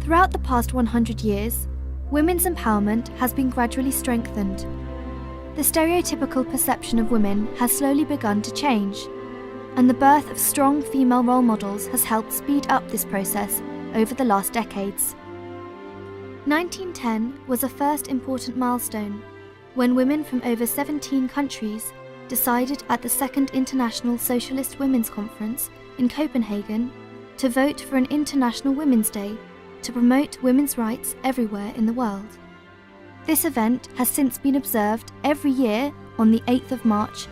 Throughout the past 100 years, women's empowerment has been gradually strengthened. The stereotypical perception of women has slowly begun to change, and the birth of strong female role models has helped speed up this process over the last decades. 1910 was a first important milestone when women from over 17 countries decided at the Second International Socialist Women's Conference in Copenhagen to vote for an International Women's Day to promote women's rights everywhere in the world. This event has since been observed every year on the 8th of March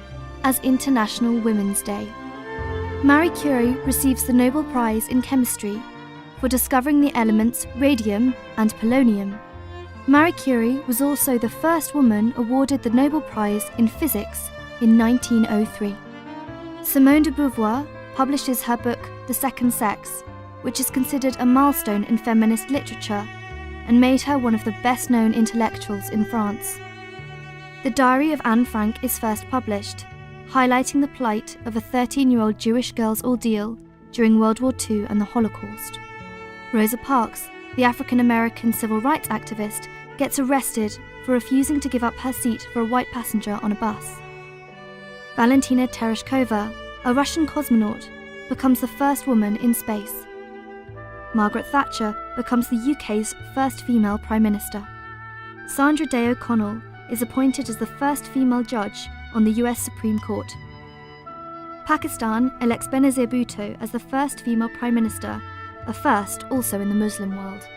as International Women's Day. Marie Curie receives the Nobel Prize in Chemistry for discovering the elements radium and polonium. Marie Curie was also the first woman awarded the Nobel Prize in Physics in 1903. Simone de Beauvoir publishes her book The Second Sex, which is considered a milestone in feminist literature and made her one of the best-known intellectuals in France. The Diary of Anne Frank is first published, highlighting the plight of a 13-year-old Jewish girl's ordeal during World War II and the Holocaust. Rosa Parks, the African-American civil rights activist, gets arrested for refusing to give up her seat for a white passenger on a bus. Valentina Tereshkova, a Russian cosmonaut, becomes the first woman in space. Margaret Thatcher becomes the UK's first female Prime Minister. Sandra Day O'Connell is appointed as the first female judge on the US Supreme Court. Pakistan elects Benazir Bhutto as the first female Prime Minister, a first also in the Muslim world.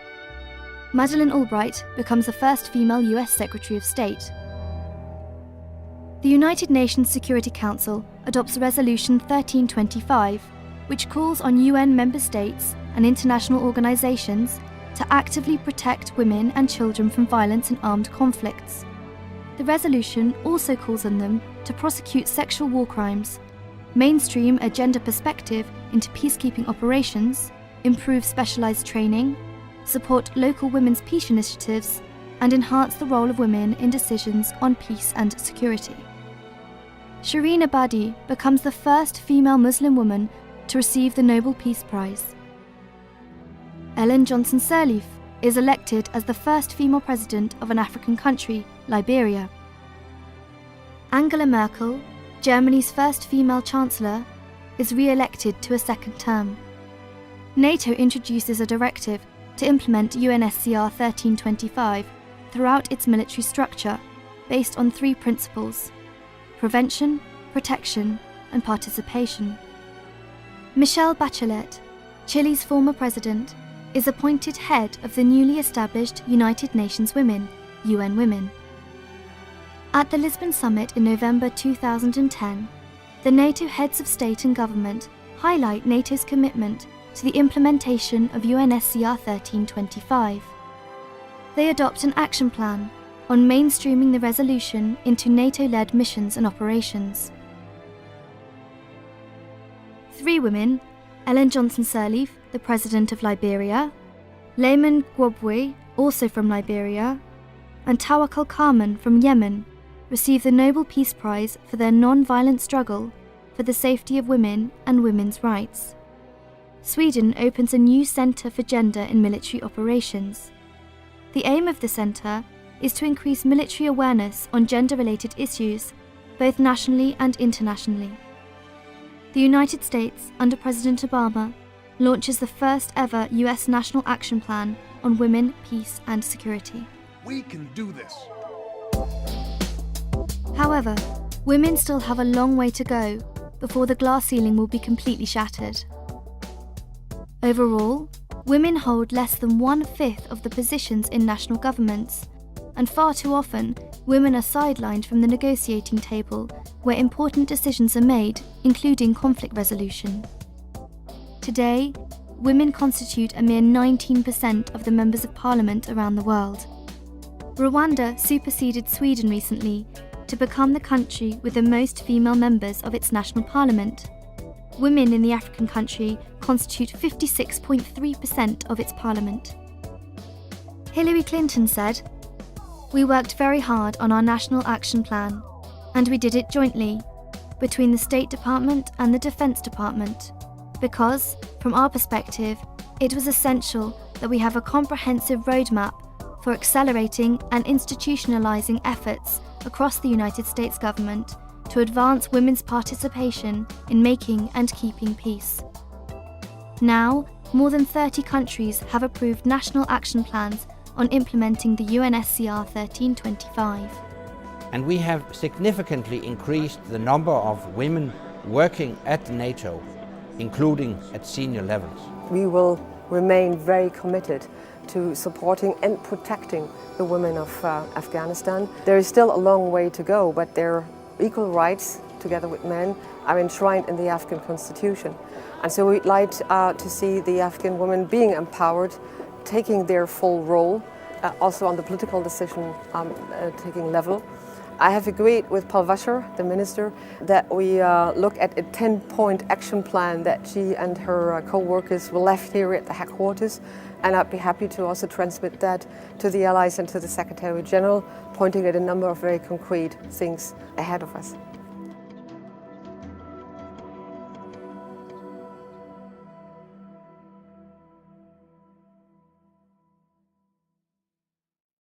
Madeleine Albright becomes the first female US Secretary of State. The United Nations Security Council adopts Resolution 1325, which calls on UN member states and international organisations to actively protect women and children from violence and armed conflicts. The resolution also calls on them to prosecute sexual war crimes, mainstream a gender perspective into peacekeeping operations, improve specialised training, support local women's peace initiatives, and enhance the role of women in decisions on peace and security. Shireen Ebadi becomes the first female Muslim woman to receive the Nobel Peace Prize. Ellen Johnson Sirleaf is elected as the first female president of an African country, Liberia. Angela Merkel, Germany's first female chancellor, is re-elected to a second term. NATO introduces a directive to implement UNSCR 1325 throughout its military structure, based on 3 principles: prevention, protection, and participation. Michelle Bachelet, Chile's former president, is appointed head of the newly established United Nations Women, UN Women. At the Lisbon Summit in November 2010, the NATO heads of state and government highlight NATO's commitment to the implementation of UNSCR 1325. They adopt an action plan on mainstreaming the resolution into NATO-led missions and operations. 3 women, Ellen Johnson Sirleaf, the President of Liberia, Lamin Gbagbo, also from Liberia, and Tawakkol Karman from Yemen, received the Nobel Peace Prize for their non-violent struggle for the safety of women and women's rights. Sweden opens a new centre for gender in military operations. The aim of the centre is to increase military awareness on gender-related issues, both nationally and internationally. The United States, under President Obama, launches the first ever US National Action Plan on Women, Peace and Security. We can do this. However, women still have a long way to go before the glass ceiling will be completely shattered. Overall, women hold less than 1/5 of the positions in national governments, and far too often, women are sidelined from the negotiating table where important decisions are made, including conflict resolution. Today, women constitute a mere 19% of the members of parliament around the world. Rwanda superseded Sweden recently to become the country with the most female members of its national parliament. Women in the African country constitute 56.3% of its parliament. Hillary Clinton said, "We worked very hard on our national action plan, and we did it jointly, between the State Department and the Defense Department, because, from our perspective, It was essential that we have a comprehensive roadmap for accelerating and institutionalizing efforts across the United States government to advance women's participation in making and keeping peace. Now, more than 30 countries have approved national action plans on implementing the UNSCR 1325. And we have significantly increased the number of women working at NATO, including at senior levels. We will remain very committed to supporting and protecting the women of Afghanistan. There is still a long way to go, but their equal rights, together with men, are enshrined in the Afghan constitution. And so we'd like to see the Afghan women being empowered, taking their full role, also on the political decision taking level. I have agreed with Paul Washer, the minister, that we look at a 10-point action plan that she and her co-workers will left here at the headquarters, and I'd be happy to also transmit that to the allies and to the Secretary General, pointing at a number of very concrete things ahead of us.